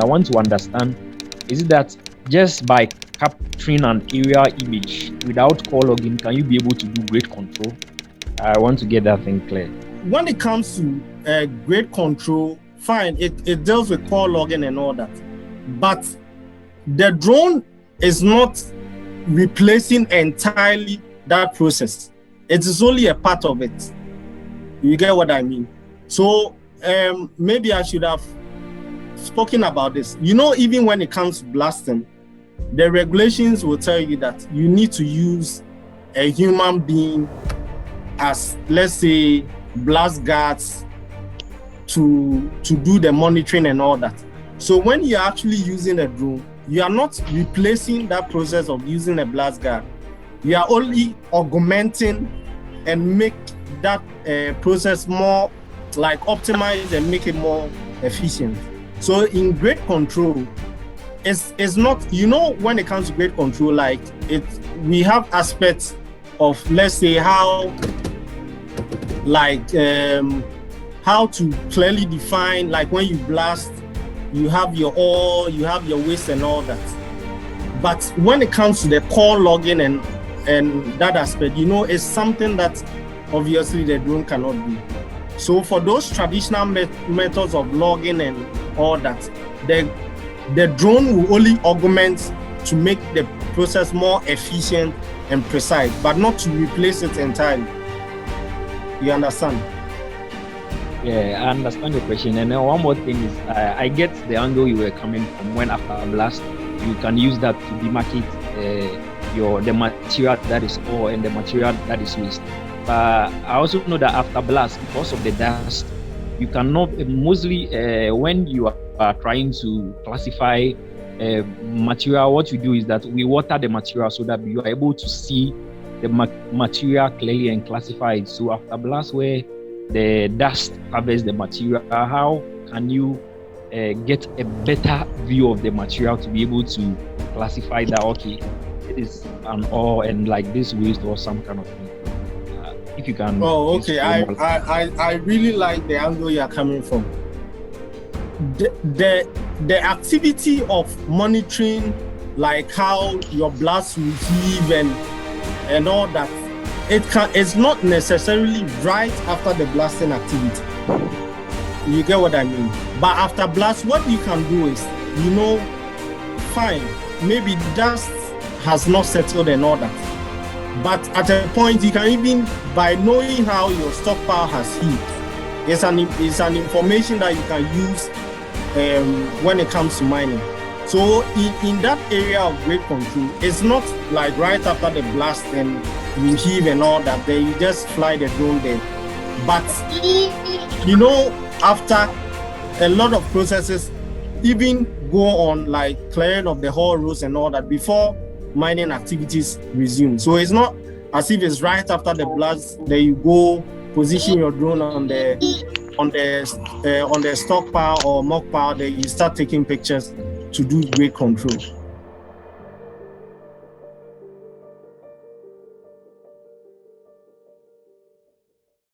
I want to understand, is it that just by capturing an aerial image without call logging, can you be able to do grade control? I want to get that thing clear. When it comes to grade control, fine, it deals with call logging and all that. But the drone is not replacing entirely that process. It is only a part of it. You get what I mean? So maybe I should have spoken about this. You know, even when it comes to blasting, the regulations will tell you that you need to use a human being as, let's say, blast guards to do the monitoring and all that. So when you're actually using a drone, you are not replacing that process of using a blast guard. You are only augmenting and make that process more like optimized and make it more efficient. So in grade control, it's not, you know, when it comes to grade control, like we have aspects of, let's say, how to clearly define, like when you blast, you have your ore, you have your waste and all that. But when it comes to the call logging and that aspect, you know, it's something that obviously the drone cannot do. So for those traditional methods of logging and all that, the drone will only augment to make the process more efficient and precise, but not to replace it entirely. You understand? Yeah, I understand your question. And then one more thing is, I get the angle you were coming from. When after a blast, you can use that to demarcate the material that is ore and the material that is waste. But I also know that after blast, because of the dust, you cannot mostly when you are trying to classify material, what you do is that we water the material so that you are able to see the material clearly and classify it. So after blast, where the dust covers the material, how can you get a better view of the material to be able to classify that, okay, it is an ore and like this waste or some kind of thing? If you can. Oh, okay. I really like the angle you are coming from. The activity of monitoring, like how your blast receive and all that, it's not necessarily right after the blasting activity. You get what I mean? But after blast, what you can do is, you know, fine, maybe dust has not settled and all that. But at a point, you can even, by knowing how your stockpile has healed, it's an information that you can use when it comes to mining. So in that area of grade control, it's not like right after the blast and you heave and all that, then you just fly the drone there. But, you know, after a lot of processes, even go on like clearing of the whole roads and all that before mining activities resume. So it's not as if it's right after the blast that you go position your drone on the stockpile or mock pile that you start taking pictures to do grade control.